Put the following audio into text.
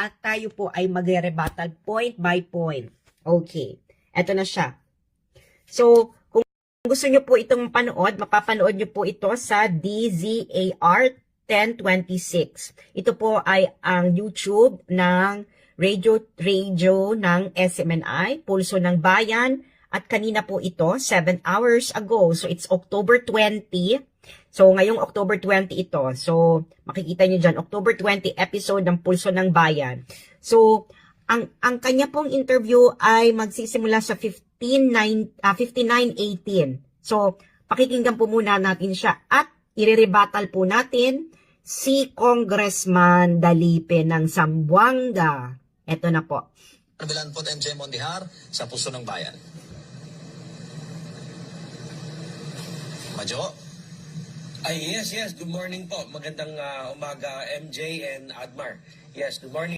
at tayo po ay magre-rebuttal point by point. Okay, eto na siya. So, kung gusto nyo po itong panood, mapapanood nyo po ito sa DZAR 1026. Ito po ay ang YouTube ng radio ng SMNI, Pulso ng Bayan, at kanina po ito, 7 hours ago. So, it's October 20. So, ngayong October 20 ito. So, makikita nyo dyan, October 20 episode ng Pulso ng Bayan. So, ang kanya pong interview ay magsisimula sa 59:18. So, pakikinggan po muna natin siya at irerebattle po natin si Congressman Dalipe ng Zamboanga. Ito na po. Bilan po MJ Mondihar sa Puso ng Bayan. Majo? Yes. Good morning po. Magandang umaga, MJ and Admar. Yes, good morning.